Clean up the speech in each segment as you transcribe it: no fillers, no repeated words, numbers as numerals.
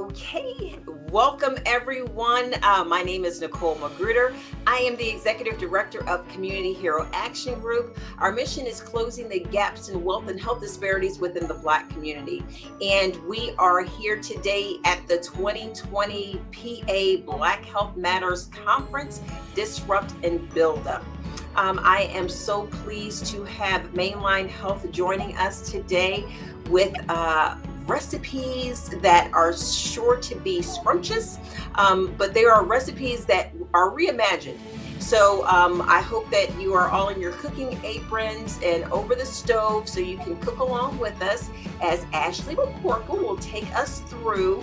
Okay, welcome everyone. My name is Nicole Magruder. I am the Executive Director of Community Hero Action Group. Our mission is closing the gaps in wealth and health disparities within the Black community. And we are here today at the 2020 PA Black Health Matters Conference, Disrupt and Build Up. I am so pleased to have Mainline Health joining us today with recipes that are sure to be scrumptious, but they are recipes that are reimagined. So I hope that you are all in your cooking aprons and over the stove so you can cook along with us as Ashley McCorkel will take us through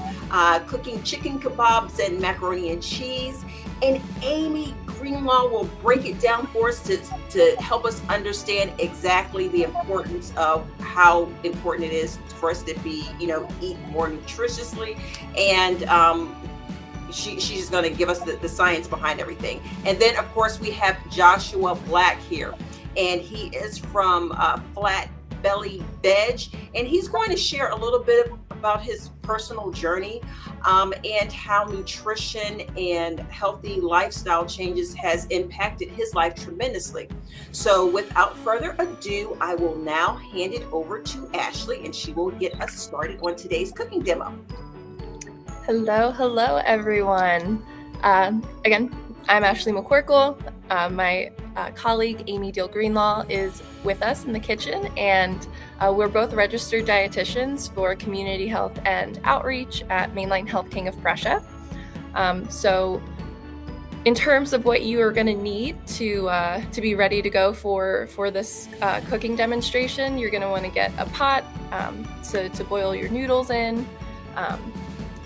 cooking chicken kebabs and macaroni and cheese. And Amy DeGreenlaw will break it down for us to help us understand exactly the importance of how important it is for us to be, eat more nutritiously. And she's going to give us the science behind everything. And then, of course, we have Joshua Black here, and he is from Flat Belly Veg, and he's going to share a little bit about his personal journey and how nutrition and healthy lifestyle changes has impacted his life tremendously. So without further ado, I will now hand it over to Ashley, and she will get us started on today's cooking demo. Hello, everyone. Again, I'm Ashley McCorkel. My colleague, Amy DeGreenlaw, is with us in the kitchen, and we're both registered dietitians for community health and outreach at Mainline Health King of Prussia. So in terms of what you are going to need to be ready to go for this cooking demonstration, you're going to want to get a pot to boil your noodles in.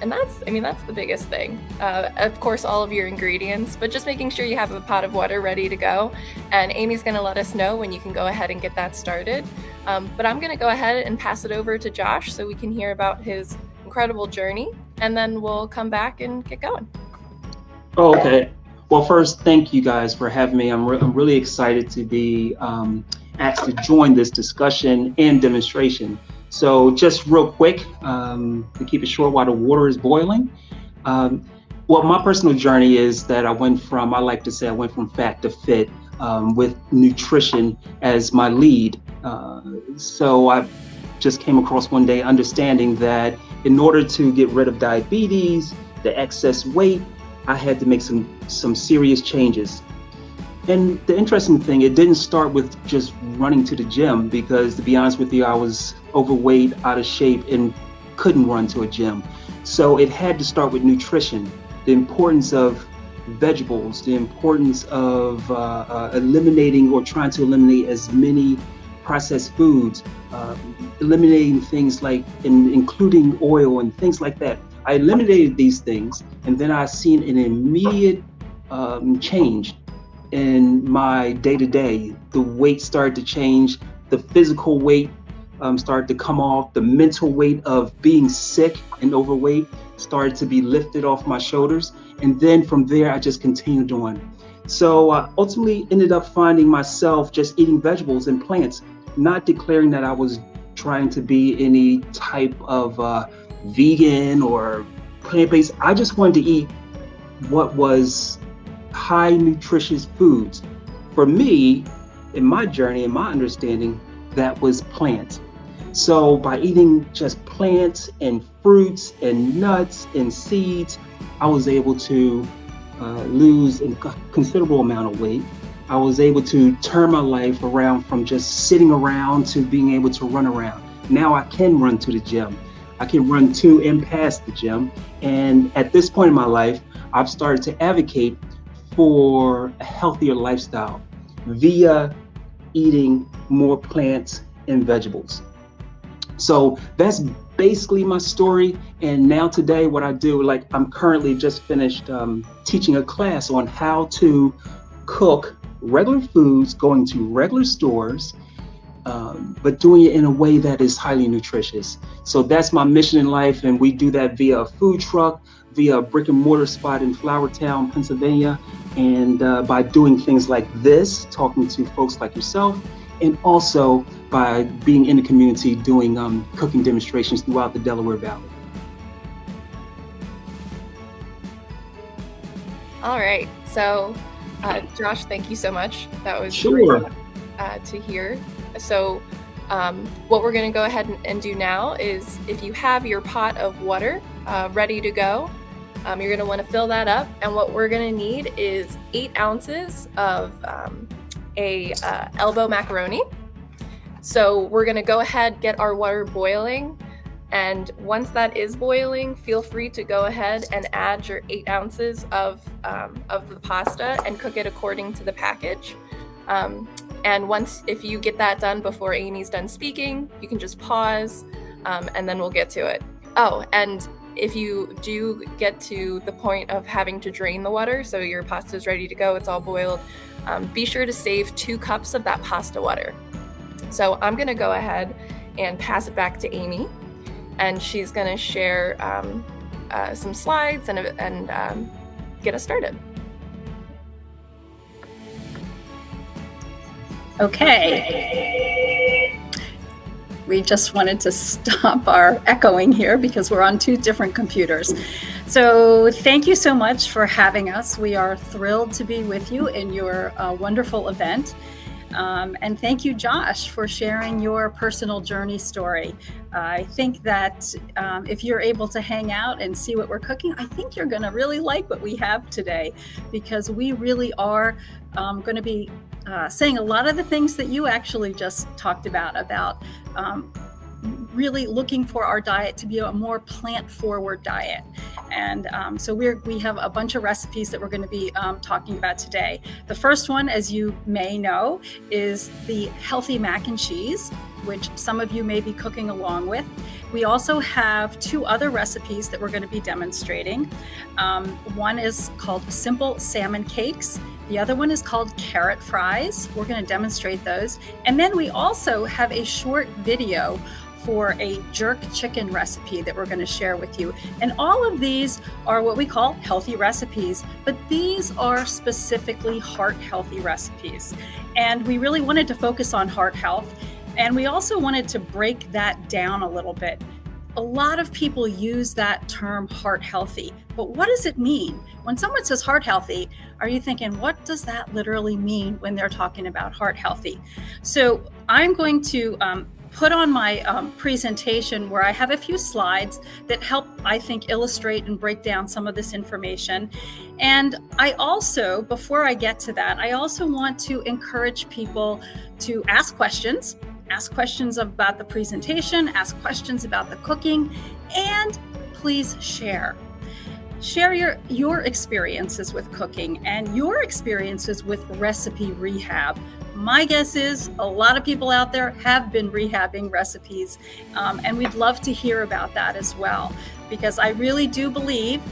And that's the biggest thing. Of course, all of your ingredients, but just making sure you have a pot of water ready to go. And Amy's going to let us know when you can go ahead and get that started. But I'm going to go ahead and pass it over to Josh so we can hear about his incredible journey, and then we'll come back and get going. Oh, okay. Well, first, thank you guys for having me. I'm really excited to be asked to join this discussion and demonstration. So just real quick, to keep it short while the water is boiling. Well, my personal journey is that I went from fat to fit with nutrition as my lead. So I just came across one day understanding that in order to get rid of diabetes, the excess weight, I had to make some serious changes. And the interesting thing, it didn't start with just running to the gym, because to be honest with you, I was overweight, out of shape, and couldn't run to a gym. So it had to start with nutrition, the importance of vegetables, the importance of eliminating or trying to eliminate as many processed foods, eliminating things like, including oil and things like that. I eliminated these things, and then I seen an immediate change in my day-to-day. The weight started to change, the physical weight started to come off, the mental weight of being sick and overweight started to be lifted off my shoulders, and then from there I just continued on. So I ultimately ended up finding myself just eating vegetables and plants, not declaring that I was trying to be any type of vegan or plant-based. I just wanted to eat what was high nutritious foods. For me, in my journey, in my understanding, that was plants. So by eating just plants and fruits and nuts and seeds, I was able to lose a considerable amount of weight. I was able to turn my life around from just sitting around to being able to run around. Now I can run to the gym. I can run to and past the gym. And at this point in my life, I've started to advocate for a healthier lifestyle via eating more plants and vegetables. So that's basically my story. And now today what I do, I'm currently just finished teaching a class on how to cook regular foods, going to regular stores, but doing it in a way that is highly nutritious. So that's my mission in life, and we do that via a food truck, via a brick and mortar spot in Flourtown, Pennsylvania, and by doing things like this, talking to folks like yourself, and also by being in the community doing cooking demonstrations throughout the Delaware Valley. All right. So, Josh, thank you so much. That was Sure. great to hear. So, what we're going to go ahead and do now is, if you have your pot of water ready to go, you're going to want to fill that up. And what we're going to need is 8 ounces of a elbow macaroni. So we're going to go ahead, get our water boiling. And once that is boiling, feel free to go ahead and add your 8 ounces of the pasta and cook it according to the package. And if you get that done before Amy's done speaking, you can just pause and then we'll get to it. Oh, and if you do get to the point of having to drain the water, so your pasta is ready to go, it's all boiled, be sure to save 2 cups of that pasta water. So I'm going to go ahead and pass it back to Amy, and she's going to share some slides and get us started. Okay. We just wanted to stop our echoing here because we're on 2 different computers. So thank you so much for having us. We are thrilled to be with you in your wonderful event. And thank you, Josh, for sharing your personal journey story. I think that if you're able to hang out and see what we're cooking, I think you're going to really like what we have today, because we really are going to be saying a lot of the things that you actually just talked about really looking for our diet to be a more plant-forward diet. And so we have a bunch of recipes that we're going to be talking about today. The first one, as you may know, is the healthy mac and cheese, which some of you may be cooking along with. We also have 2 other recipes that we're going to be demonstrating. One is called Simple Salmon Cakes. The other one is called Carrot Fries. We're going to demonstrate those. And then we also have a short video for a jerk chicken recipe that we're going to share with you. And all of these are what we call healthy recipes, but these are specifically heart healthy recipes. And we really wanted to focus on heart health. And we also wanted to break that down a little bit. A lot of people use that term heart healthy, but what does it mean? When someone says heart healthy, are you thinking, what does that literally mean when they're talking about heart healthy? So I'm going to put on my presentation where I have a few slides that help, I think, illustrate and break down some of this information. And I also, before I get to that, I also want to encourage people to ask questions about the presentation, ask questions about the cooking, and please share. Share your experiences with cooking and your experiences with recipe rehab. My guess is a lot of people out there have been rehabbing recipes, and we'd love to hear about that as well, because I really do believe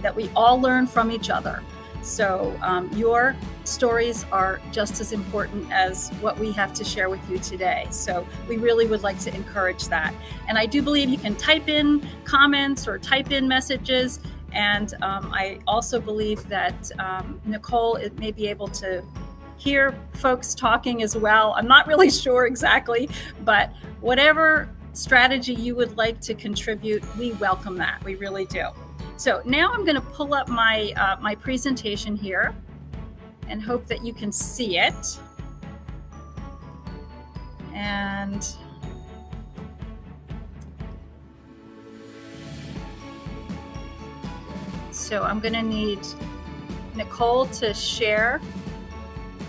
that we all learn from each other. So your stories are just as important as what we have to share with you today. So we really would like to encourage that. And I do believe you can type in comments or type in messages. And I also believe that Nicole may be able to hear folks talking as well. I'm not really sure exactly, but whatever strategy you would like to contribute, we welcome that. We really do. So now I'm going to pull up my my presentation here and hope that you can see it. And so I'm going to need Nicole to share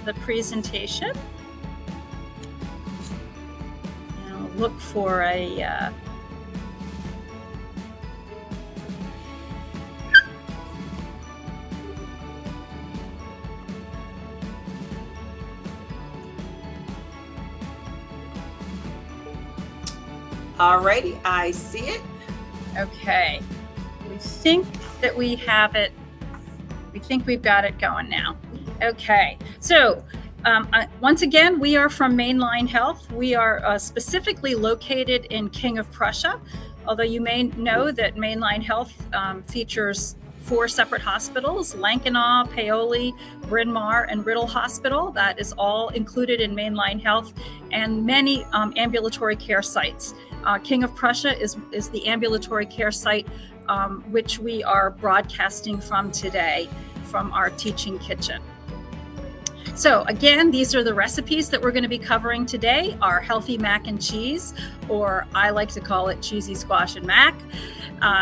the presentation. And I'll look for a Alrighty, I see it. Okay, we think that we have it. We think we've got it going now. Okay, so once again, we are from Mainline Health. We are specifically located in King of Prussia, although you may know that Mainline Health features 4 separate hospitals: Lankenau, Paoli, Bryn Mawr, and Riddle Hospital. That is all included in Mainline Health, and many ambulatory care sites. King of Prussia is the ambulatory care site which we are broadcasting from today. from our teaching kitchen. So again, these are the recipes that we're going to be covering today. Our healthy mac and cheese, or I like to call it cheesy squash and mac,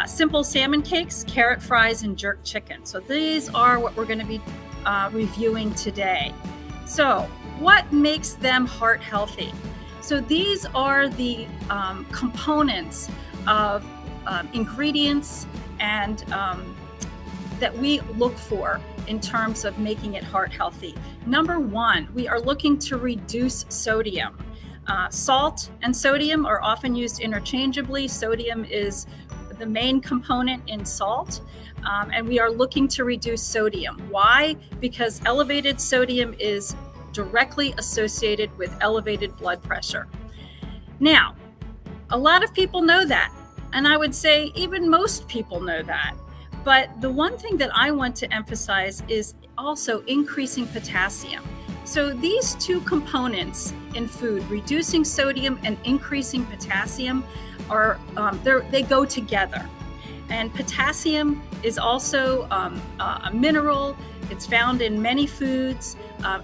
simple salmon cakes, carrot fries, and jerk chicken. So these are what we're going to be reviewing today. So what makes them heart healthy? So these are the components of ingredients and that we look for in terms of making it heart healthy. Number one, we are looking to reduce sodium. Salt and sodium are often used interchangeably. Sodium is the main component in salt, and we are looking to reduce sodium. Why? Because elevated sodium is directly associated with elevated blood pressure. Now, a lot of people know that, and I would say even most people know that. But the one thing that I want to emphasize is also increasing potassium. So these two components in food, reducing sodium and increasing potassium, are they go together. And potassium is also a mineral. It's found in many foods.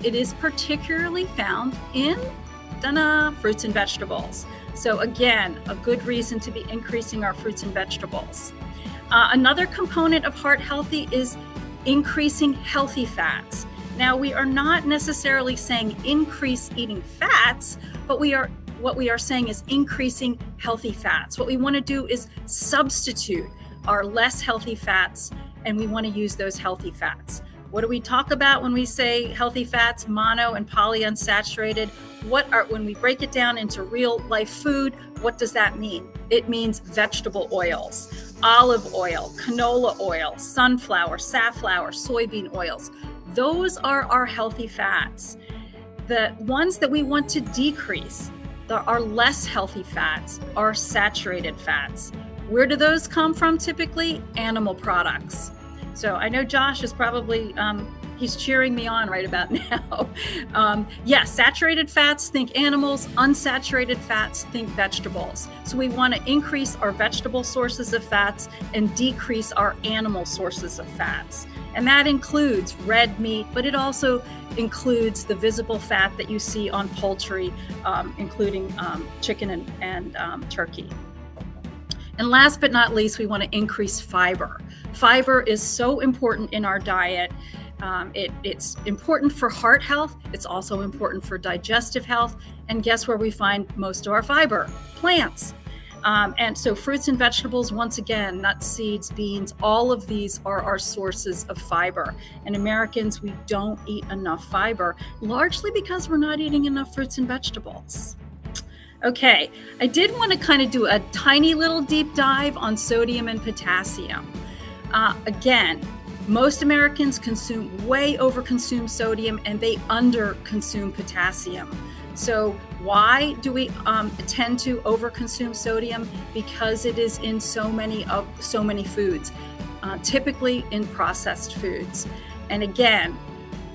It is particularly found in fruits and vegetables. So again, a good reason to be increasing our fruits and vegetables. Another component of heart healthy is increasing healthy fats. Now, we are not necessarily saying increase eating fats, but what we are saying is increasing healthy fats. What we want to do is substitute our less healthy fats, and we want to use those healthy fats. What do we talk about when we say healthy fats, mono and polyunsaturated? When we break it down into real life food, what does that mean? It means vegetable oils, olive oil, canola oil, sunflower, safflower, soybean oils. Those are our healthy fats. The ones that we want to decrease, our less healthy fats, are saturated fats. Where do those come from typically? Animal products. So I know Josh is probably, he's cheering me on right about now. Yes, saturated fats, think animals. Unsaturated fats, think vegetables. So we want to increase our vegetable sources of fats and decrease our animal sources of fats. And that includes red meat, but it also includes the visible fat that you see on poultry, including chicken and turkey. And last but not least, we want to increase fiber. Fiber is so important in our diet. It's important for heart health. It's also important for digestive health. And guess where we find most of our fiber? Plants. And so fruits and vegetables, once again, nuts, seeds, beans, all of these are our sources of fiber. And Americans, we don't eat enough fiber, largely because we're not eating enough fruits and vegetables. Okay, I did want to kind of do a tiny little deep dive on sodium and potassium. Again, most Americans way overconsume sodium and they underconsume potassium. So why do we tend to overconsume sodium? Because it is in so many foods, typically in processed foods. And again,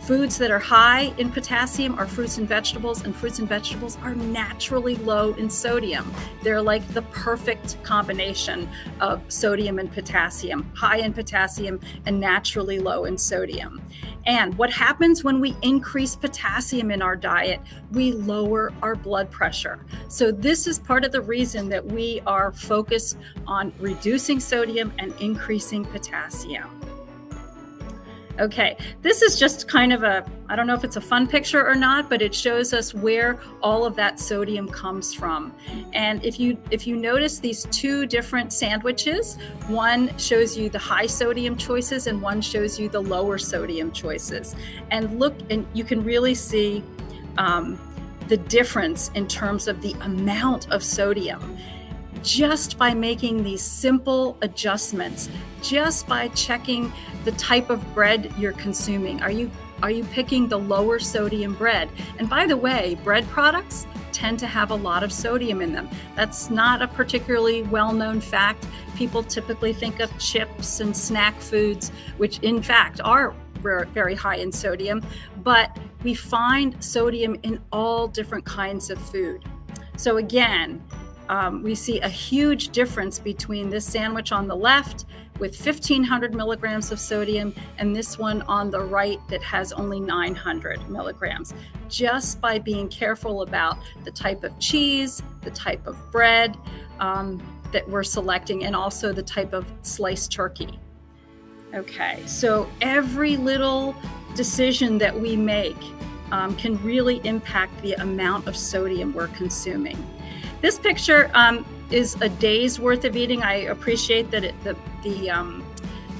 foods that are high in potassium are fruits and vegetables are naturally low in sodium. They're like the perfect combination of sodium and potassium, high in potassium and naturally low in sodium. And what happens when we increase potassium in our diet? We lower our blood pressure. So this is part of the reason that we are focused on reducing sodium and increasing potassium. Okay, this is just kind of I don't know if it's a fun picture or not, but it shows us where all of that sodium comes from. And if you notice these two different sandwiches, one shows you the high sodium choices and one shows you the lower sodium choices. And look, and you can really see the difference in terms of the amount of sodium. Just by making these simple adjustments, just by checking the type of bread you're consuming. Are you picking the lower sodium bread? And by the way, bread products tend to have a lot of sodium in them. That's not a particularly well-known fact. People typically think of chips and snack foods, which in fact are very high in sodium, but we find sodium in all different kinds of food. So again, we see a huge difference between this sandwich on the left with 1,500 milligrams of sodium, and this one on the right that has only 900 milligrams. Just by being careful about the type of cheese, the type of bread that we're selecting, and also the type of sliced turkey. Okay, so every little decision that we make can really impact the amount of sodium we're consuming. This picture is a day's worth of eating. I appreciate that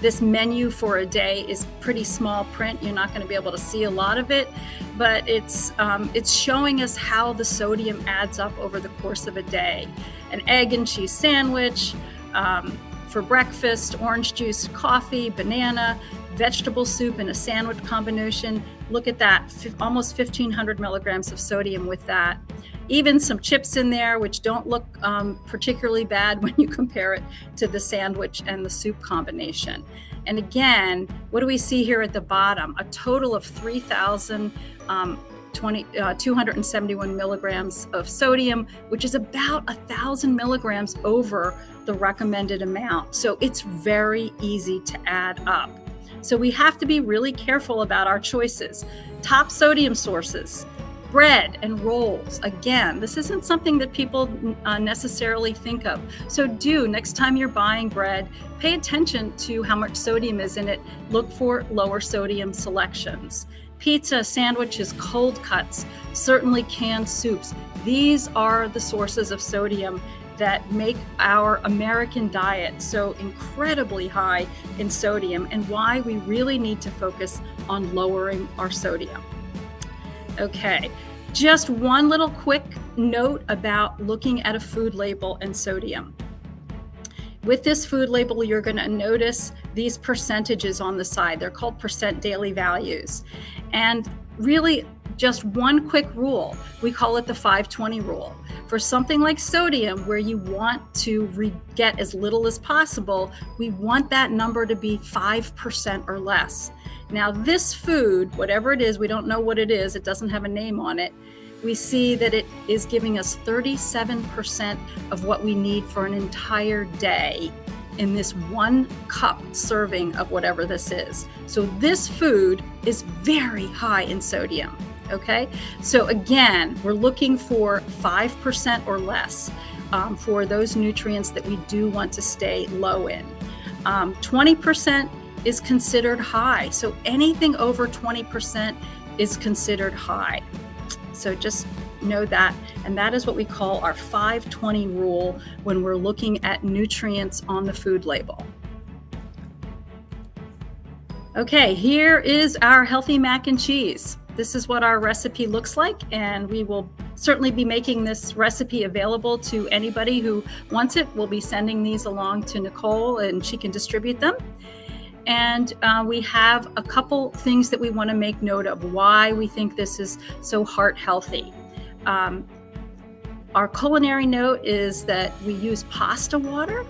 this menu for a day is pretty small print. You're not going to be able to see a lot of it, but it's showing us how the sodium adds up over the course of a day. An egg and cheese sandwich for breakfast, orange juice, coffee, banana, vegetable soup, and a sandwich combination. Look at that, almost 1,500 milligrams of sodium with that. Even some chips in there, which don't look particularly bad when you compare it to the sandwich and the soup combination. And again, what do we see here at the bottom? A total of 3,271 milligrams of sodium, which is about 1,000 milligrams over the recommended amount. So it's very easy to add up. So we have to be really careful about our choices. Top sodium sources: bread and rolls. Again, this isn't something that people necessarily think of. So next time you're buying bread, pay attention to how much sodium is in it. Look for lower sodium selections. Pizza, sandwiches, cold cuts, certainly canned soups. These are the sources of sodium that make our American diet so incredibly high in sodium, and why we really need to focus on lowering our sodium. Okay, just one little quick note about looking at a food label and sodium. With this food label, you're going to notice these percentages on the side. They're called percent daily values. And really, just one quick rule. We call it the 5-20 rule. For something like sodium, where you want to get as little as possible, we want that number to be 5% or less. Now, this food, whatever it is, we don't know what it is, it doesn't have a name on it, we see that it is giving us 37% of what we need for an entire day in this 1 cup serving of whatever this is. So this food is very high in sodium, okay? So again, we're looking for 5% or less for those nutrients that we do want to stay low in. 20% is considered high. So anything over 20% is considered high. So just know that. And that is what we call our 5-20 rule when we're looking at nutrients on the food label. Okay, here is our healthy mac and cheese. This is what our recipe looks like, and we will certainly be making this recipe available to anybody who wants it. We'll be sending these along to Nicole, and she can distribute them. And we have a couple things that we want to make note of, why we think this is so heart healthy. Our culinary note is that we use pasta water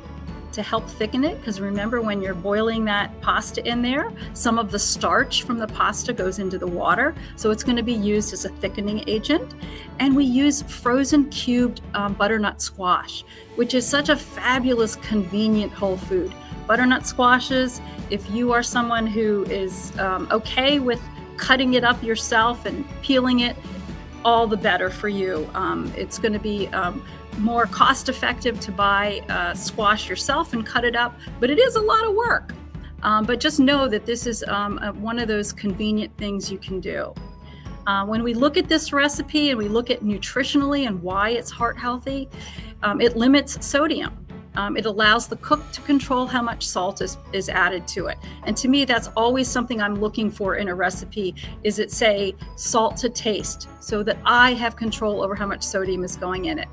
to help thicken it, because remember, when you're boiling that pasta in there, some of the starch from the pasta goes into the water, so it's going to be used as a thickening agent. And we use frozen cubed butternut squash, which is such a fabulous, convenient whole food. Butternut squashes, if you are someone who is okay with cutting it up yourself and peeling it, all the better for you. It's going to be more cost effective to buy squash yourself and cut it up, but it is a lot of work. But just know that this is one of those convenient things you can do. When we look at this recipe and we look at nutritionally and why it's heart healthy, it limits sodium. It allows the cook to control how much salt is added to it. And to me, that's always something I'm looking for in a recipe, is it say salt to taste, so that I have control over how much sodium is going in it.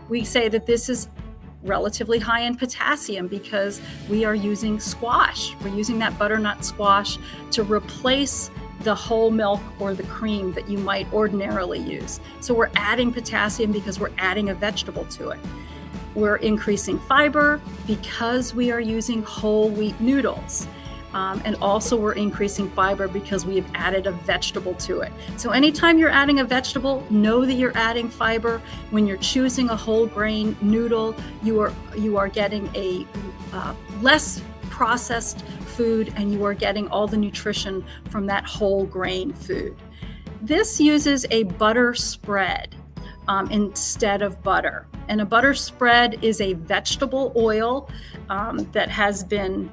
We say that this is relatively high in potassium because we are using squash. We're using that butternut squash to replace the whole milk or the cream that you might ordinarily use. So we're adding potassium because we're adding a vegetable to it. We're increasing fiber because we are using whole wheat noodles. And also we're increasing fiber because we have added a vegetable to it. So anytime you're adding a vegetable, know that you're adding fiber. When you're choosing a whole grain noodle, you are getting a less processed food and you are getting all the nutrition from that whole grain food. This uses a butter spread instead of butter. And a butter spread is a vegetable oil that has been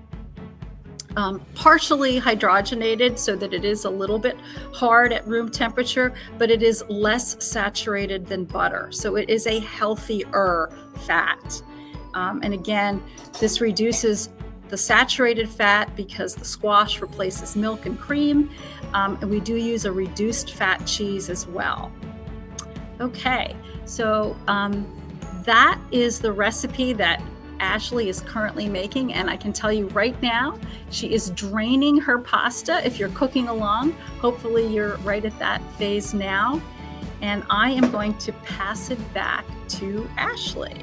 partially hydrogenated so that it is a little bit hard at room temperature, but it is less saturated than butter. So it is a healthier fat. And again, this reduces the saturated fat because the squash replaces milk and cream. And we do use a reduced fat cheese as well. Okay, so that is the recipe that Ashley is currently making, and I can tell you right now, she is draining her pasta. If you're cooking along, hopefully you're right at that phase now, and I am going to pass it back to Ashley.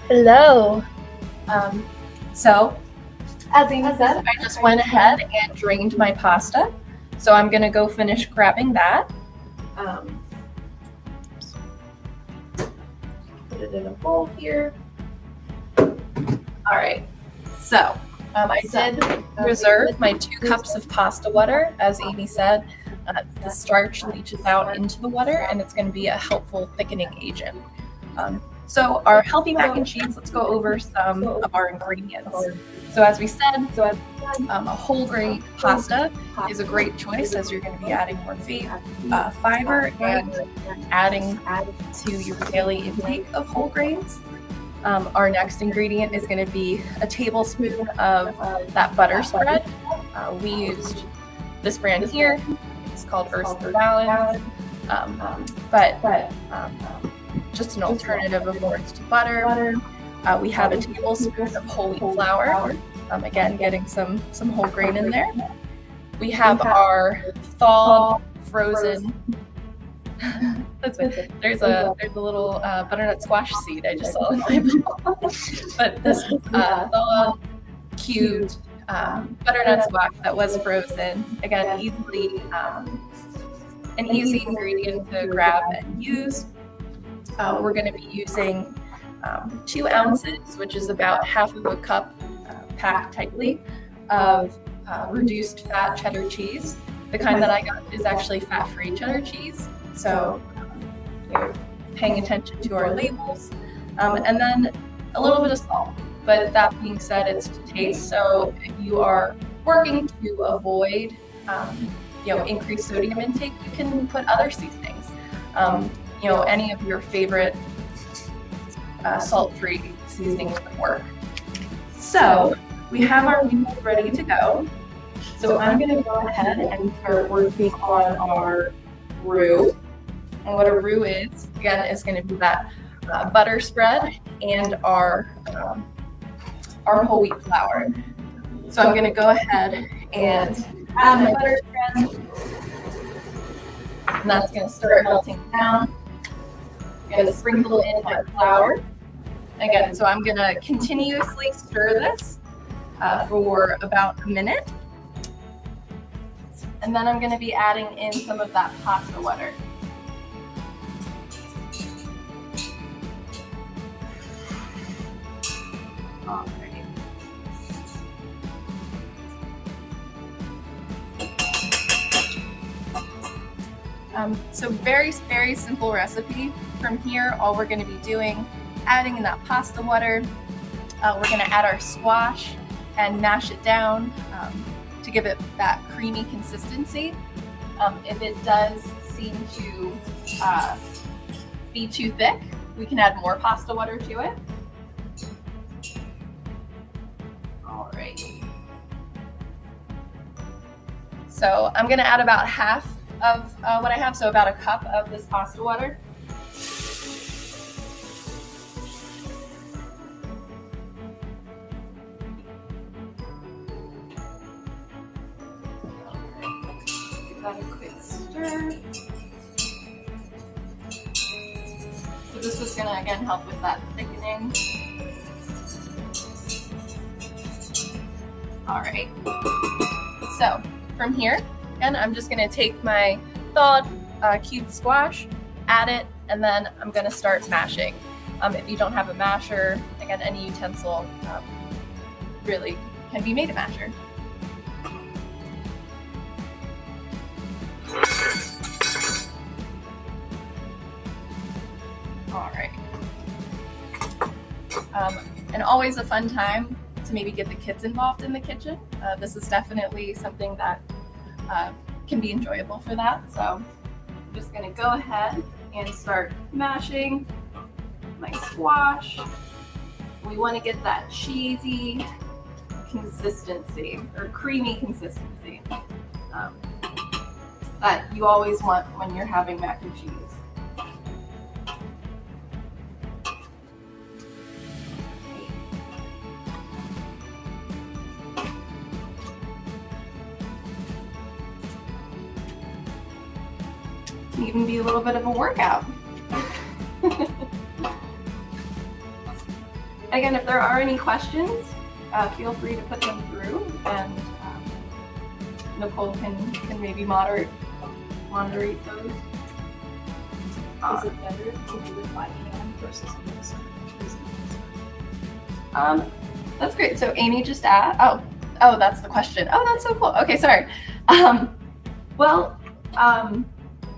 Hello. So, as Amy said, I just went ahead and drained my pasta. So I'm gonna go finish grabbing that. Put it in a bowl here. All right. So I did reserve my 2 cups of pasta water. As Amy said, the starch leaches out into the water, and it's going to be a helpful thickening agent. So our healthy mac and cheese, let's go over some of our ingredients. So as we said, a whole grain pasta is a great choice as you're going to be adding more fiber and adding to your daily intake of whole grains. Our next ingredient is going to be a tablespoon of that butter spread. We used this brand here. It's called Earth's Balance, but just an alternative, of course, to butter. We have a tablespoon of whole wheat flour. Again, getting some whole grain in there. We have our thawed, frozen. There's a little butternut squash seed I just saw in my bowl. But this is thawed, cubed butternut squash that was frozen. Again, an easy ingredient to grab and use. We're going to be using 2 ounces, which is about half of a cup, packed tightly, of reduced fat cheddar cheese. The kind that I got is actually fat-free cheddar cheese. So you're paying attention to our labels. And then a little bit of salt. But that being said, it's to taste. So if you are working to avoid increased sodium intake, you can put other seasonings. Any of your favorite salt-free seasonings would work. So we have our meal ready to go. So I'm going to go ahead and start working on our roux. And what a roux is, again, is going to be that butter spread and our whole wheat flour. So I'm going to go ahead and add my butter spread. And that's going to start melting down. I'm going to sprinkle in my flour. Again, so I'm going to continuously stir this for about a minute. And then I'm going to be adding in some of that pasta water. All right. So very, very simple recipe. From here, all we're going to be doing, adding in that pasta water. We're going to add our squash and mash it down to give it that creamy consistency. If it does seem to be too thick, we can add more pasta water to it. All right. So I'm going to add about half of what I have, so about a cup of this pasta water. Give that a quick stir. So this is going to, again, help with that thickening. All right. So from here, again, I'm just going to take my thawed cubed squash, add it and then I'm going to start mashing. If you don't have a masher, again, any utensil really can be made a masher. All right. And always a fun time to maybe get the kids involved in the kitchen. This is definitely something that can be enjoyable for that. So I'm just going to go ahead and start mashing my squash. We want to get that cheesy consistency or creamy consistency that you always want when you're having mac and cheese. Can even be a little bit of a workout. Again, if there are any questions, feel free to put them through, and Nicole can maybe moderate those. Is it better to do it by hand versus using That's great. So Amy just asked. Oh, that's the question. Oh, that's so cool. Okay, sorry.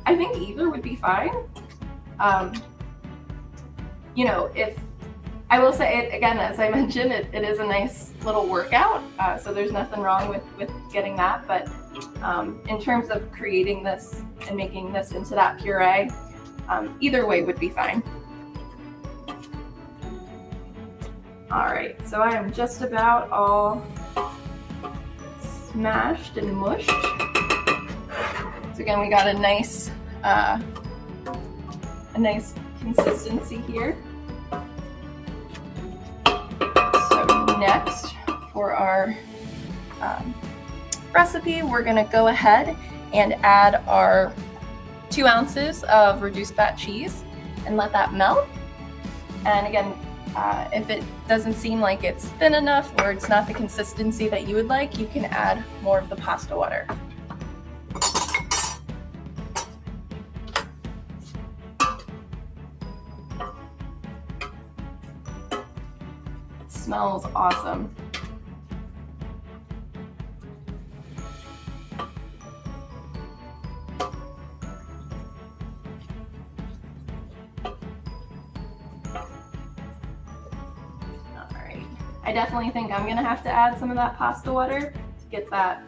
I think either would be fine. If I will say it again, as I mentioned, it is a nice little workout. So there's nothing wrong with getting that. But in terms of creating this and making this into that puree, either way would be fine. All right, so I am just about all smashed and mushed. So again, we got a nice consistency here. So next, for our recipe, we're going to go ahead and add our 2 ounces of reduced fat cheese and let that melt. And again, if it doesn't seem like it's thin enough or it's not the consistency that you would like, you can add more of the pasta water. It smells awesome. I definitely think I'm going to have to add some of that pasta water to get that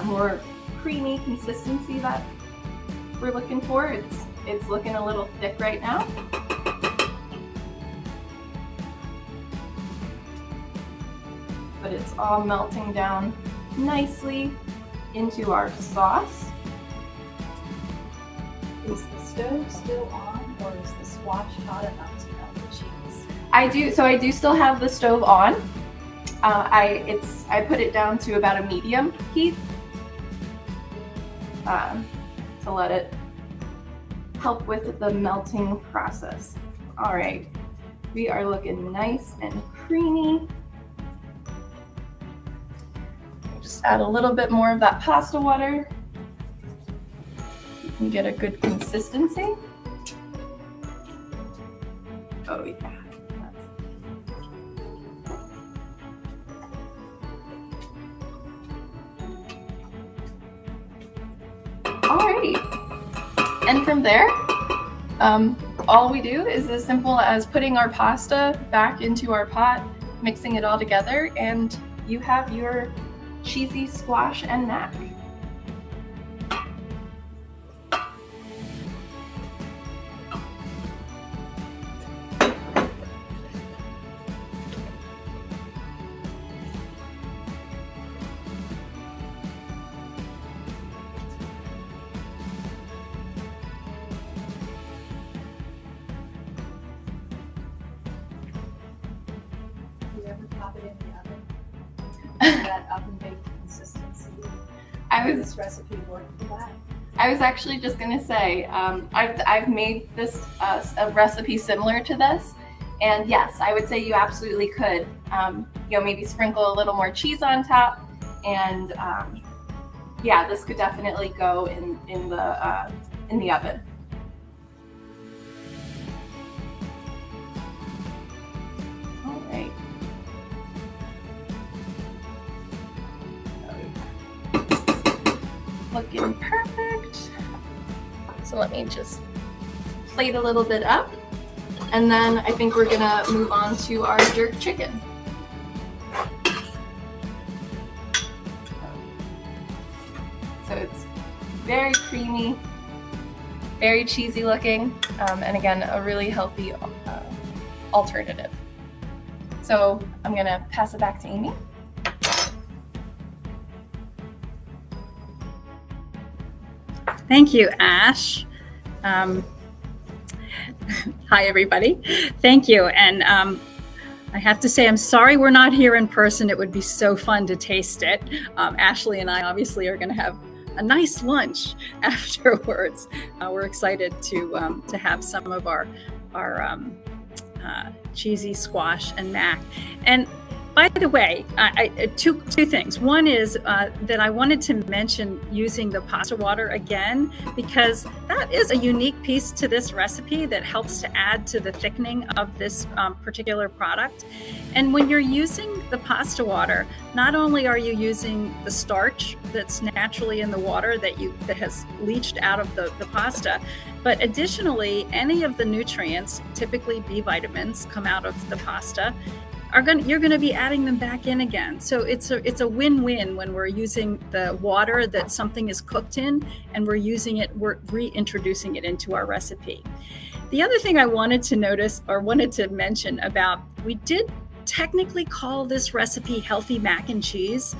more creamy consistency that we're looking for. It's looking a little thick right now. But it's all melting down nicely into our sauce. Is the stove still on, or is the squash hot enough to melt the cheese? I do still have the stove on. I put it down to about a medium heat to let it help with the melting process. All right, we are looking nice and creamy. Just add a little bit more of that pasta water. You can get a good consistency. Oh yeah. Alrighty, and from there, all we do is as simple as putting our pasta back into our pot, mixing it all together, and you have your cheesy squash and mac. That oven baked consistency. This recipe work for that? I was actually just gonna say, I've made this a recipe similar to this, and yes, I would say you absolutely could. Maybe sprinkle a little more cheese on top, and yeah, this could definitely go in the oven. looking perfect. So let me just plate a little bit up. And then I think we're gonna move on to our jerk chicken. So it's very creamy, very cheesy looking, and again, a really healthy alternative. So I'm gonna pass it back to Amy. Thank you, Ash. Hi, everybody. Thank you. And I have to say, I'm sorry we're not here in person. It would be so fun to taste it. Ashley and I obviously are going to have a nice lunch afterwards. We're excited to have some of our cheesy squash and mac. And by the way, two things. One is that I wanted to mention using the pasta water again, because that is a unique piece to this recipe that helps to add to the thickening of this particular product. And when you're using the pasta water, not only are you using the starch that's naturally in the water that has leached out of the pasta, but additionally, any of the nutrients, typically B vitamins, come out of the pasta. You're going to be adding them back in again. So it's a win-win when we're using the water that something is cooked in, and we're reintroducing it into our recipe. The other thing I wanted to mention about, we did technically call this recipe healthy mac and cheese.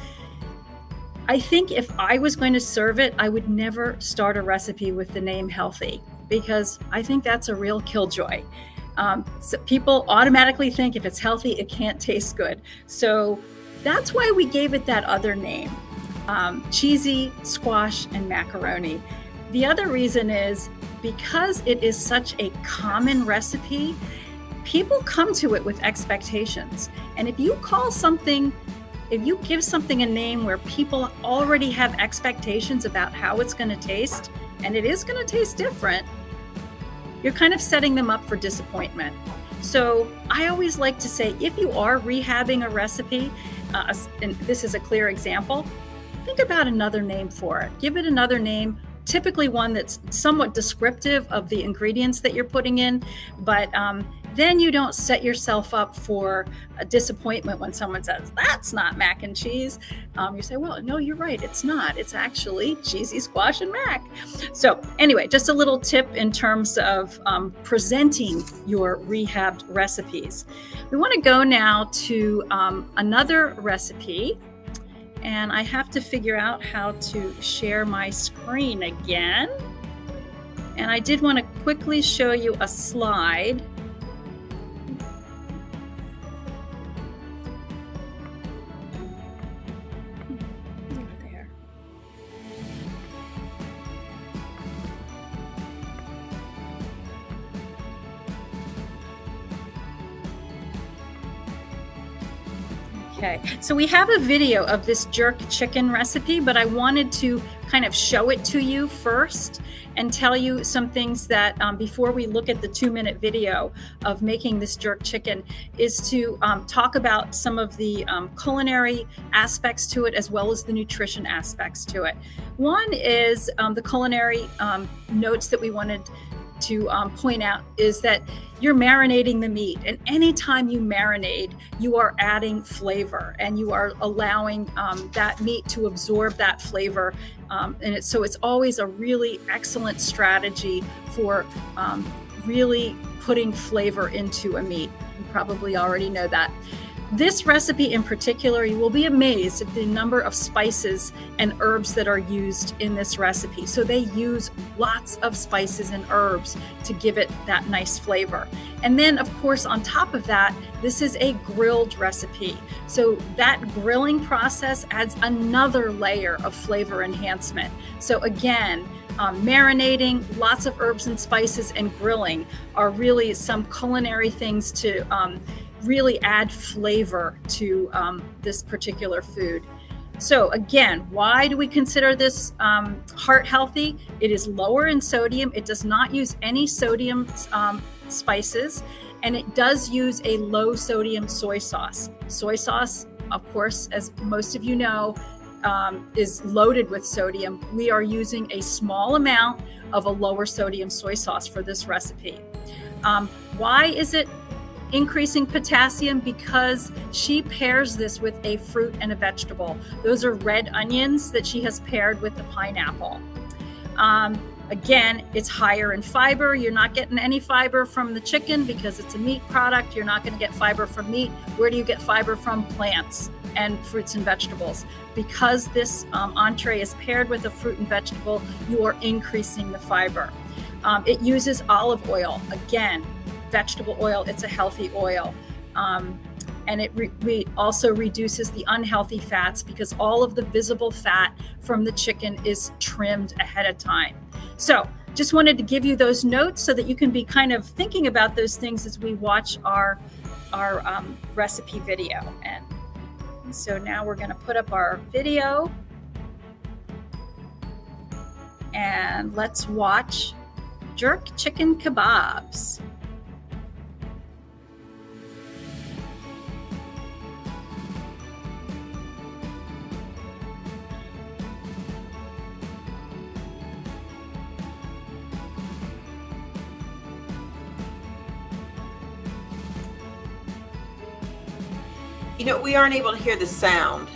I think if I was going to serve it, I would never start a recipe with the name healthy, because I think that's a real killjoy. So people automatically think if it's healthy, it can't taste good. So that's why we gave it that other name, cheesy squash and macaroni. The other reason is because it is such a common recipe, people come to it with expectations. And if you give something a name where people already have expectations about how it's going to taste, and it is going to taste different, you're kind of setting them up for disappointment. So I always like to say, if you are rehabbing a recipe, and this is a clear example, think about another name for it. Give it another name, typically one that's somewhat descriptive of the ingredients that you're putting in, but then you don't set yourself up for a disappointment when someone says, that's not mac and cheese. You say, well, no, you're right, it's not. It's actually cheesy squash and mac. So anyway, just a little tip in terms of presenting your rehabbed recipes. We want to go now to another recipe. And I have to figure out how to share my screen again. And I did want to quickly show you a slide. There. Okay, so we have a video of this jerk chicken recipe, but I wanted to kind of show it to you first and tell you some things that before we look at the 2-minute video of making this jerk chicken, is to talk about some of the culinary aspects to it, as well as the nutrition aspects to it. One is the culinary notes that we wanted to point out is that you're marinating the meat, and anytime you marinate, you are adding flavor and you are allowing that meat to absorb that flavor. So it's always a really excellent strategy for really putting flavor into a meat. You probably already know that. This recipe in particular, you will be amazed at the number of spices and herbs that are used in this recipe. So they use lots of spices and herbs to give it that nice flavor. And then, of course, on top of that, this is a grilled recipe. So that grilling process adds another layer of flavor enhancement. So again, marinating, lots of herbs and spices, and grilling are really some culinary things to really add flavor to this particular food. So again, why do we consider this heart healthy? It is lower in sodium. It does not use any sodium spices, and it does use a low sodium soy sauce. Soy sauce, of course, as most of you know, is loaded with sodium, we are using a small amount of a lower sodium soy sauce for this recipe. Why is it increasing potassium? Because she pairs this with a fruit and a vegetable. Those are red onions that she has paired with the pineapple. Again, it's higher in fiber. You're not getting any fiber from the chicken because it's a meat product. You're not going to get fiber from meat. Where do you get fiber from? Plants and fruits and vegetables. Because this entree is paired with a fruit and vegetable, you are increasing the fiber. It uses olive oil. Again, vegetable oil, it's a healthy oil. And it also reduces the unhealthy fats because all of the visible fat from the chicken is trimmed ahead of time. So just wanted to give you those notes so that you can be kind of thinking about those things as we watch our recipe video. And so now we're going to put up our video and let's watch Jerk Chicken Kebabs. You know, we aren't able to hear the sound.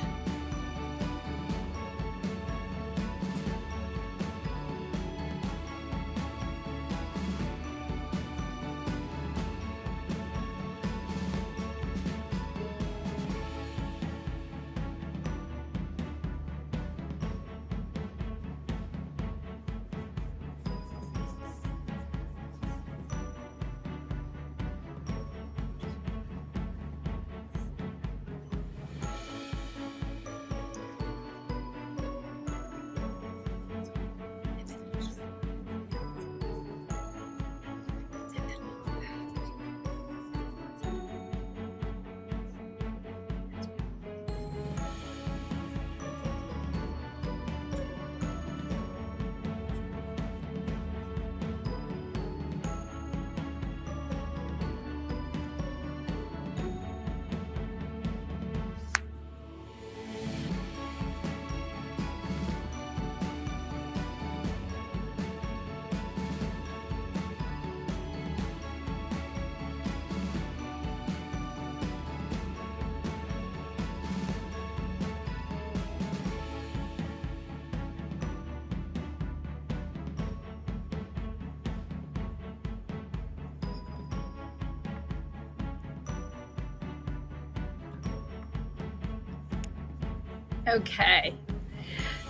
Okay,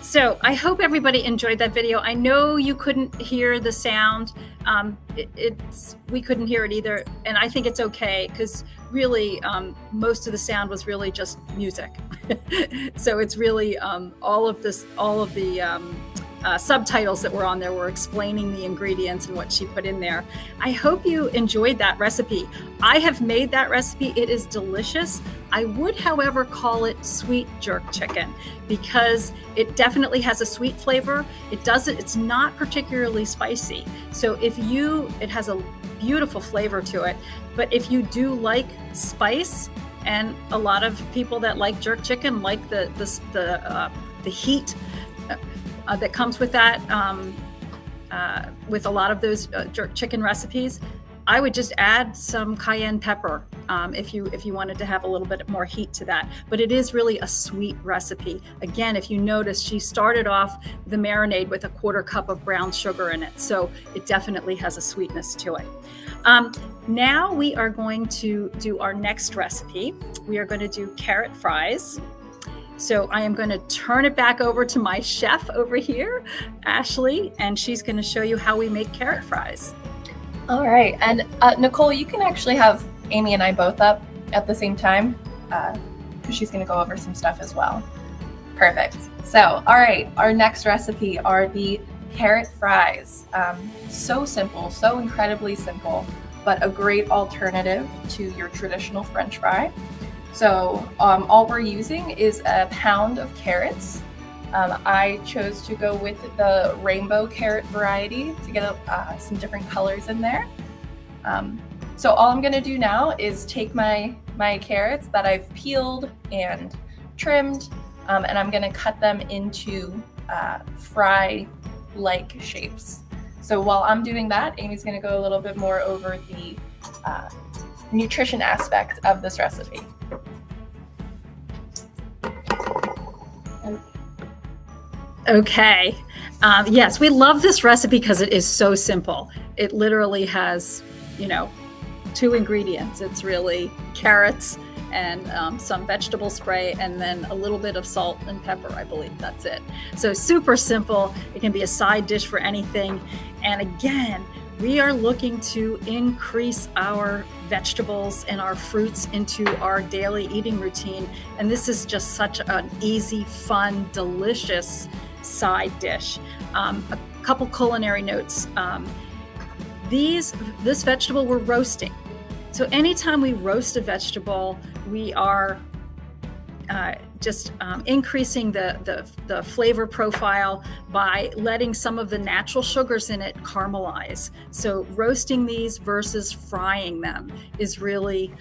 so I hope everybody enjoyed that video. I know you couldn't hear the sound. We couldn't hear it either, and I think it's okay because really most of the sound was really just music. So it's really all of the subtitles that were on there were explaining the ingredients and what she put in there. I hope you enjoyed that recipe. I have made that recipe. It is delicious. I would, however, call it sweet jerk chicken because it definitely has a sweet flavor. It's not particularly spicy. So it has a beautiful flavor to it. But if you do like spice, and a lot of people that like jerk chicken like the heat that comes with that, with a lot of those jerk chicken recipes, I would just add some cayenne pepper if you wanted to have a little bit more heat to that. But it is really a sweet recipe. Again, if you notice, she started off the marinade with a 1/4 cup of brown sugar in it. So it definitely has a sweetness to it. Now we are going to do our next recipe. We are going to do carrot fries. So I am going to turn it back over to my chef over here, Ashley, and she's going to show you how we make carrot fries. All right, and Nicole, you can actually have Amy and I both up at the same time because she's going to go over some stuff as well. Perfect. So, all right, our next recipe are the carrot fries. So simple, so incredibly simple, but a great alternative to your traditional French fry. So all we're using is a pound of carrots. I chose to go with the rainbow carrot variety to get some different colors in there. So all I'm gonna do now is take my carrots that I've peeled and trimmed and I'm gonna cut them into fry-like shapes. So while I'm doing that, Amy's gonna go a little bit more over the nutrition aspect of this recipe. Okay. Yes, we love this recipe because it is so simple. It literally has, 2 ingredients. It's really carrots and some vegetable spray, and then a little bit of salt and pepper, I believe. That's it. So super simple. It can be a side dish for anything. And again, we are looking to increase our vegetables and our fruits into our daily eating routine. And this is just such an easy, fun, delicious side dish. A couple culinary notes. This vegetable we're roasting. So anytime we roast a vegetable, we are just increasing the flavor profile by letting some of the natural sugars in it caramelize. So roasting these versus frying them is really,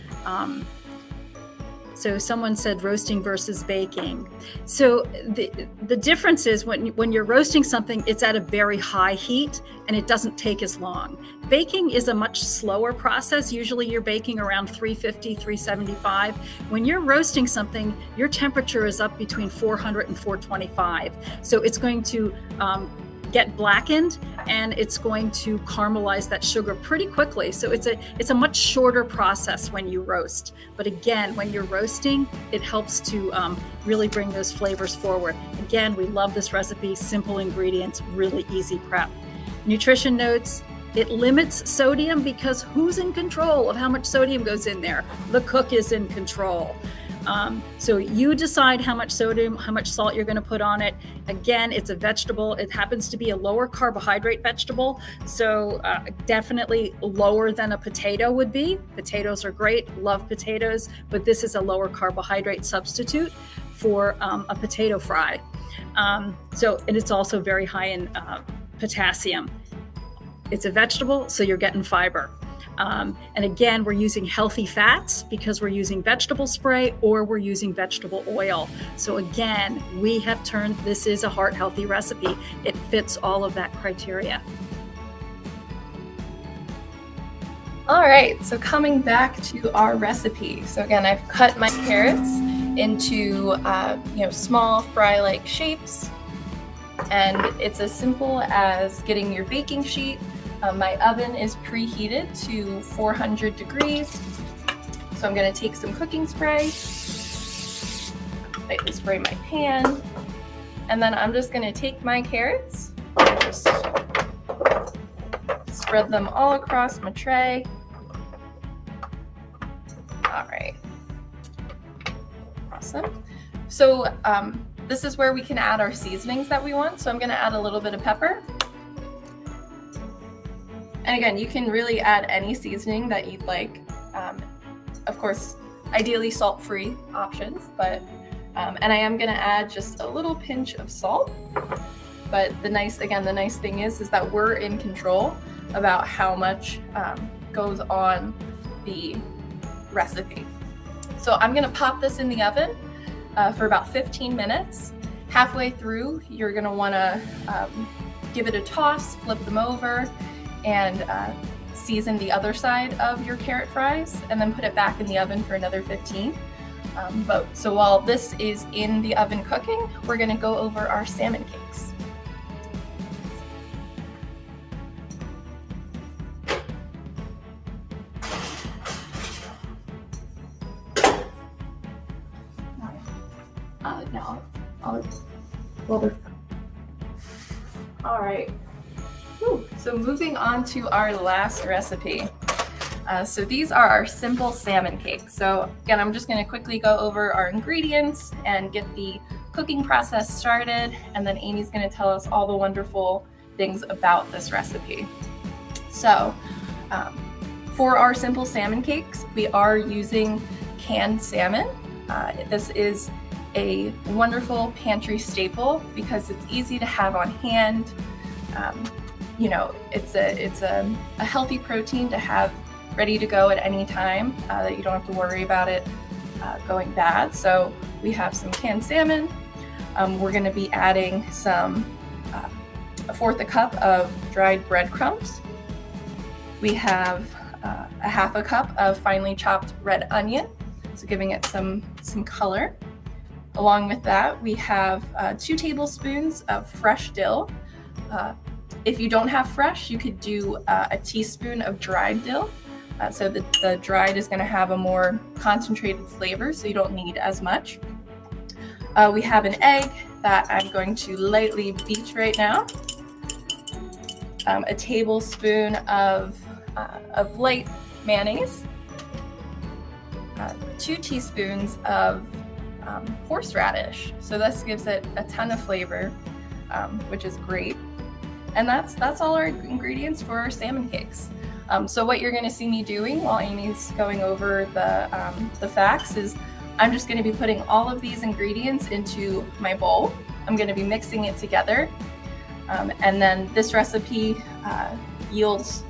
so someone said roasting versus baking. So the difference is when you're roasting something, it's at a very high heat and it doesn't take as long. Baking is a much slower process. Usually you're baking around 350, 375. When you're roasting something, your temperature is up between 400 and 425. So it's going to get blackened and it's going to caramelize that sugar pretty quickly. So it's a much shorter process when you roast. But again, when you're roasting, it helps to really bring those flavors forward. Again, we love this recipe, simple ingredients, really easy prep. Nutrition notes, it limits sodium because who's in control of how much sodium goes in there? The cook is in control. So you decide how much sodium, how much salt you're going to put on it. Again, it's a vegetable. It happens to be a lower carbohydrate vegetable. So definitely lower than a potato would be. Potatoes are great, love potatoes, but this is a lower carbohydrate substitute for a potato fry. And it's also very high in potassium. It's a vegetable, so you're getting fiber. And again, we're using healthy fats because we're using vegetable spray or we're using vegetable oil. So again, we have turned, this is a heart-healthy recipe. It fits all of that criteria. All right, so coming back to our recipe. So again, I've cut my carrots into small fry-like shapes. And it's as simple as getting your baking sheet. My oven is preheated to 400 degrees. So I'm going to take some cooking spray, lightly spray my pan, and then I'm just going to take my carrots and just spread them all across my tray. All right. Awesome. So this is where we can add our seasonings that we want. So I'm going to add a little bit of pepper. And again, you can really add any seasoning that you'd like. Of course, ideally salt-free options, but and I am gonna add just a little pinch of salt. But the nice thing is that we're in control about how much goes on the recipe. So I'm gonna pop this in the oven for about 15 minutes. Halfway through, you're gonna wanna give it a toss, flip them over, and season the other side of your carrot fries, and then put it back in the oven for another 15. So while this is in the oven cooking, we're gonna go over our salmon cakes. All right. So moving on to our last recipe. So these are our simple salmon cakes. So again, I'm just going to quickly go over our ingredients and get the cooking process started, and then Amy's going to tell us all the wonderful things about this recipe. So for our simple salmon cakes, we are using canned salmon. This is a wonderful pantry staple because it's easy to have on hand. It's a healthy protein to have ready to go at any time, that you don't have to worry about it going bad. So we have some canned salmon, we're going to be adding a fourth a cup of dried breadcrumbs. We have a half a cup of finely chopped red onion, so giving it some color. Along with that, we have 2 tablespoons of fresh dill. If you don't have fresh, you could do a teaspoon of dried dill. So the dried is going to have a more concentrated flavor, so you don't need as much. We have an egg that I'm going to lightly beat right now. A tablespoon of light mayonnaise. 2 teaspoons of horseradish. So this gives it a ton of flavor, which is great. And that's all our ingredients for our salmon cakes. So what you're going to see me doing while Amy's going over the facts is I'm just going to be putting all of these ingredients into my bowl. I'm going to be mixing it together. And then this recipe yields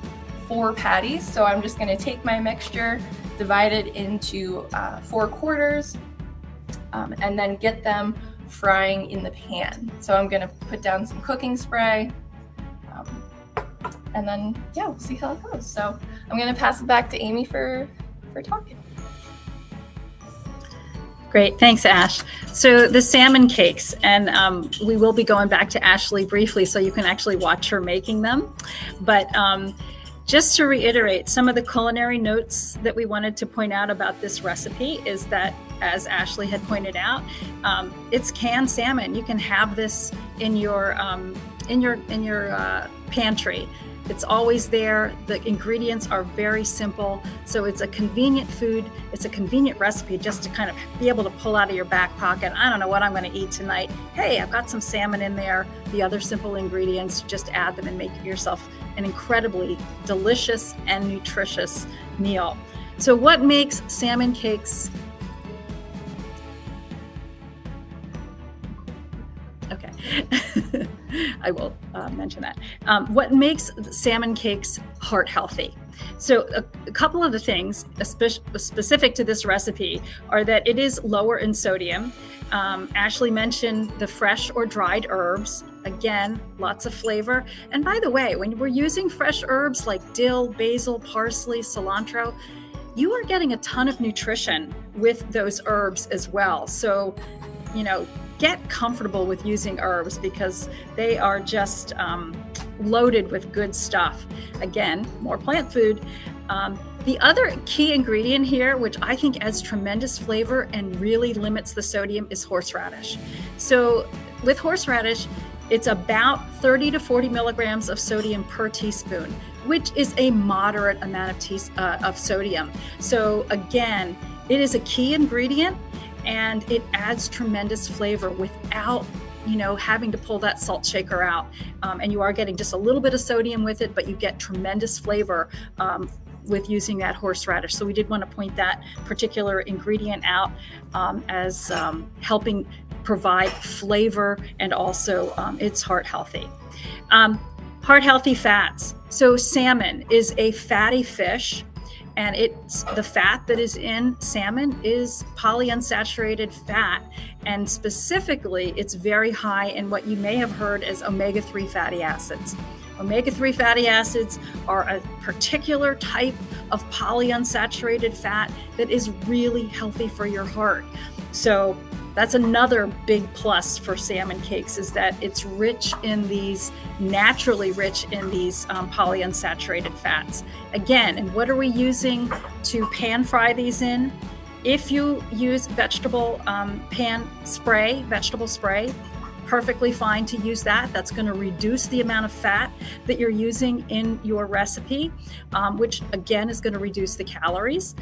4 patties. So I'm just going to take my mixture, divide it into 4 quarters, and then get them frying in the pan. So I'm going to put down some cooking spray. And then, yeah, we'll see how it goes. So I'm going to pass it back to Amy for talking. Great, thanks, Ash. So the salmon cakes, and we will be going back to Ashley briefly so you can actually watch her making them. But just to reiterate, some of the culinary notes that we wanted to point out about this recipe is that, as Ashley had pointed out, it's canned salmon. You can have this in your pantry. It's always there. The ingredients are very simple. So it's a convenient food. It's a convenient recipe just to kind of be able to pull out of your back pocket. I don't know what I'm going to eat tonight. Hey, I've got some salmon in there. The other simple ingredients, just add them and make yourself an incredibly delicious and nutritious meal. So what makes salmon cakes? Okay. I will mention that. What makes salmon cakes heart healthy? So a couple of the things specific to this recipe are that it is lower in sodium. Ashley mentioned the fresh or dried herbs. Again, lots of flavor. And by the way, when we're using fresh herbs like dill, basil, parsley, cilantro, you are getting a ton of nutrition with those herbs as well. So, get comfortable with using herbs because they are just loaded with good stuff. Again, more plant food. The other key ingredient here, which I think adds tremendous flavor and really limits the sodium, is horseradish. So with horseradish, it's about 30 to 40 milligrams of sodium per teaspoon, which is a moderate amount of sodium. So again, it is a key ingredient, and it adds tremendous flavor without, having to pull that salt shaker out. And you are getting just a little bit of sodium with it, but you get tremendous flavor with using that horseradish. So we did want to point that particular ingredient out as helping provide flavor, and also it's heart healthy. Heart healthy fats. So salmon is a fatty fish. And the fat that is in salmon is polyunsaturated fat. And specifically, it's very high in what you may have heard as omega-3 fatty acids. Omega-3 fatty acids are a particular type of polyunsaturated fat that is really healthy for your heart. So that's another big plus for salmon cakes, is that it's naturally rich in these polyunsaturated fats. Again, and what are we using to pan fry these in? If you use vegetable spray, perfectly fine to use that. That's going to reduce the amount of fat that you're using in your recipe, which again is going to reduce the calories.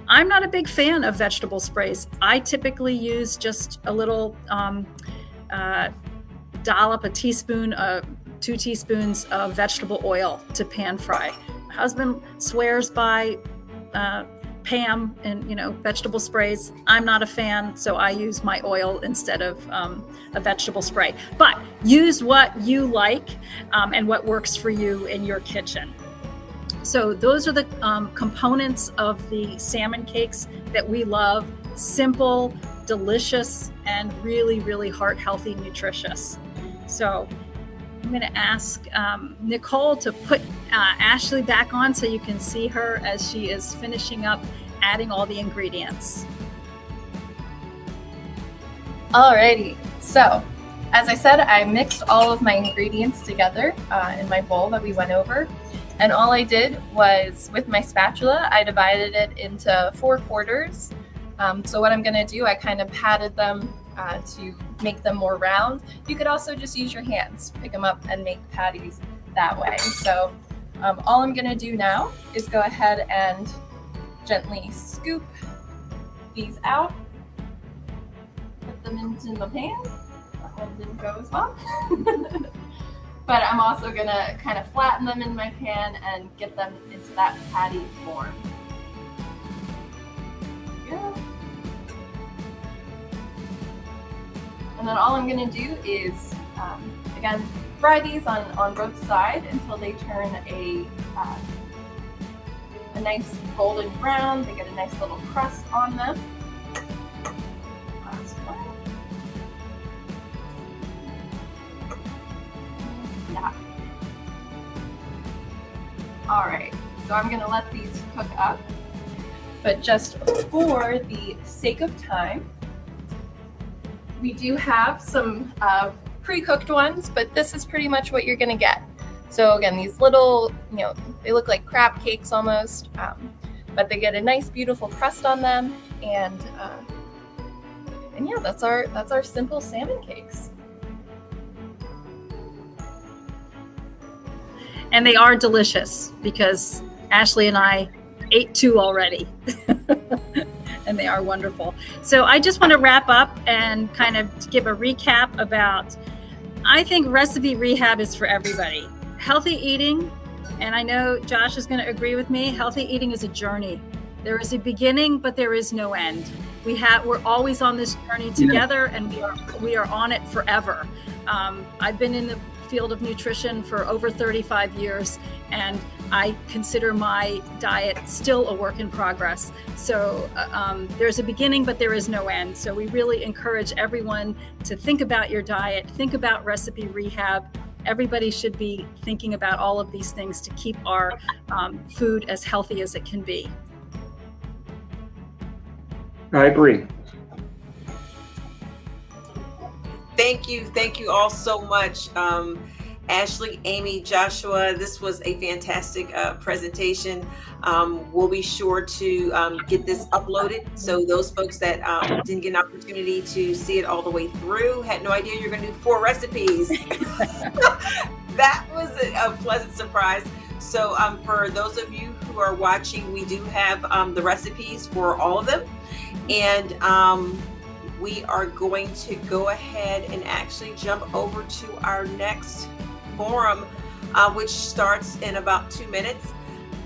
I'm not a big fan of vegetable sprays. I typically use just a little dollop, a teaspoon, 2 teaspoons of vegetable oil to pan fry. My husband swears by Pam and vegetable sprays. I'm not a fan, so I use my oil instead of a vegetable spray. But use what you like and what works for you in your kitchen. So those are the components of the salmon cakes that we love. Simple, delicious and really, really heart healthy, nutritious. So I'm going to ask Nicole to put Ashley back on so you can see her as she is finishing up adding all the ingredients. Alrighty, so as I said, I mixed all of my ingredients together in my bowl that we went over. And all I did was, with my spatula, I divided it into 4 quarters. So what I'm going to do, I kind of patted them to make them more round. You could also just use your hands, pick them up and make patties that way. So all I'm going to do now is go ahead and gently scoop these out, put them into the pan. That one didn't go as well. But I'm also going to kind of flatten them in my pan and get them into that patty form. There we go. And then all I'm going to do is, again, fry these on both sides until they turn a nice golden brown. They get a nice little crust on them. Last one. Yeah. All right, so I'm going to let these cook up. But just for the sake of time, we do have some pre-cooked ones, but this is pretty much what you're gonna get. So again, these little, they look like crab cakes almost, but they get a nice, beautiful crust on them, and yeah, that's our simple salmon cakes. And they are delicious because Ashley and I ate 2 already. And they are wonderful. So I just want to wrap up and kind of give a recap about, I think recipe rehab is for everybody. Healthy eating, and I know Josh is going to agree with me, healthy eating is a journey. There is a beginning, but there is no end. We're always on this journey together, and we are on it forever. I've been in the field of nutrition for over 35 years, and I consider my diet still a work in progress. So there's a beginning, but there is no end. So we really encourage everyone to think about your diet, think about recipe rehab. Everybody should be thinking about all of these things to keep our food as healthy as it can be. I agree. Thank you all so much. Ashley, Amy, Joshua, this was a fantastic presentation. We'll be sure to get this uploaded. So those folks that didn't get an opportunity to see it all the way through, had no idea you're going to do 4 recipes. That was a pleasant surprise. So for those of you who are watching, we do have the recipes for all of them. And we are going to go ahead and actually jump over to our next forum, which starts in about 2 minutes,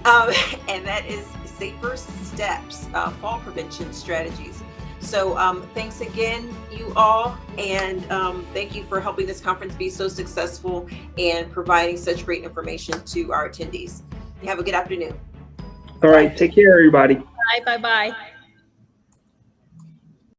and that is Safer Steps, Fall Prevention Strategies. So thanks again, you all, and thank you for helping this conference be so successful and providing such great information to our attendees. Have a good afternoon. All right, take care, everybody. Bye.